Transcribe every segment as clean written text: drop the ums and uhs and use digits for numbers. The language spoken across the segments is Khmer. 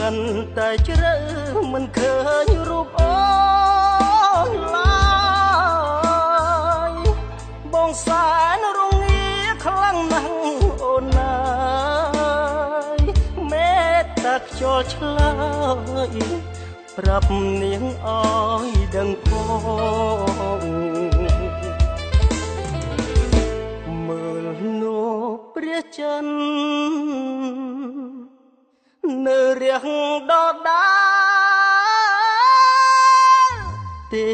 កាន់តែជ្រៅមិនឃើញរូបអូនឡើយបងសែនរងាខ្លាំងណាស់អូនណាយមេត្តាខ្យល់ឆ្លើយប្រាប់នាងអើយដឹងផងមើលនោះព្រះច័ន្ទនៅរះដដាទេ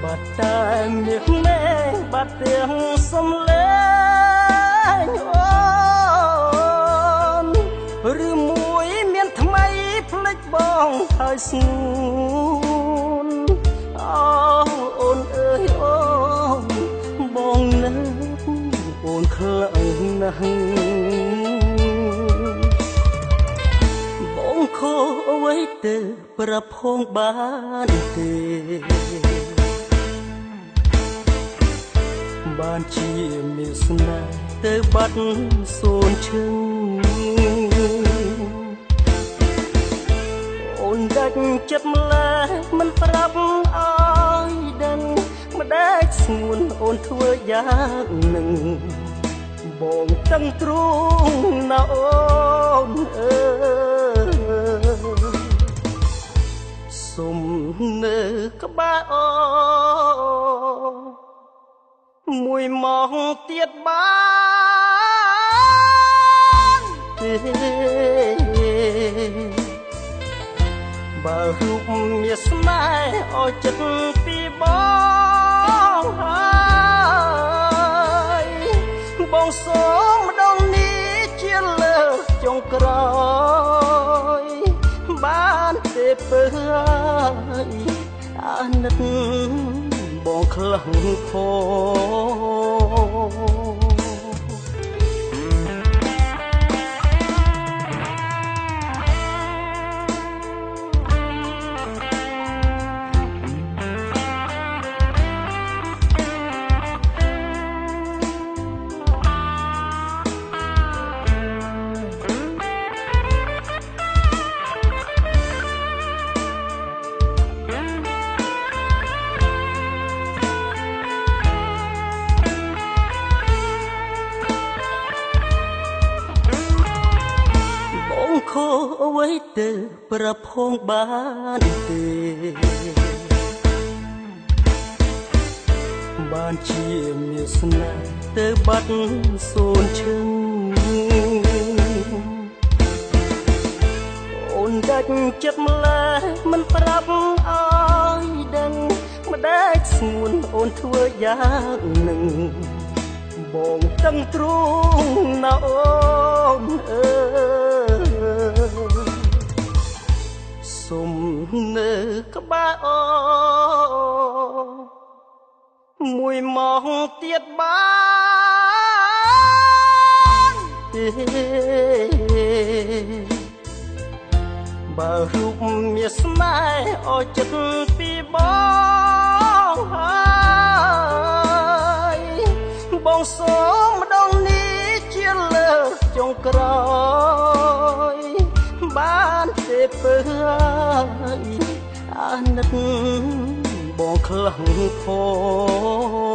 បាត់តែមាសមេបាត់ទាំងសំលេងអូនឬមួយមានថ្មីផ្លេចបងហើយស្ងួនអូនអើយអូនបងនៅអូនខ្លាំងណាស់បងខូចអ្វីទៅប្រាប់ផងបានទេបានជាមានស្នេហ៍ទៅបាត់សូនឈឹងអូនដាច់ចិត្តម្ល៉េះមិនប្រាប់អើយដឹងម្ដេចស្ងួនអូនធ្វើយ៉ាងនឹងបងតឹងទ្រូងណាអូនអើសុំនៅក្បែរអូមួយម៉ោងទៀតបានទេបើរូបមានស្នេហ៍ឲ្យចិត្តពីបងហើយបងសូមម្ដងនេះជាលើកចុងក្រោយបានទេពើហើយអាណិតបងខ្លាំងផងខូចអ្វីទៅប្រាប់ផងបានទេបានជាមានស្នេហ៍ទៅបាត់សូនឈឹងអូនដាច់ចិត្តម្ល៉េះមិនប្រាប់អើយដឹងម្ដេចស្ងួនអូនធ្វើយ៉ាងនឹងបងតឹងទ្រូងណាអូនអើសុំនៅក្បែរអូមួយម៉ោងទៀតបានទេបើរូបមានស្នេហ៍ឲ្យចិត្តពីបងហើយបងសូមម្ដងនេះជាលើកចុងក្រោយបានទេពើហើយអាណិតបងខ្លាំងផង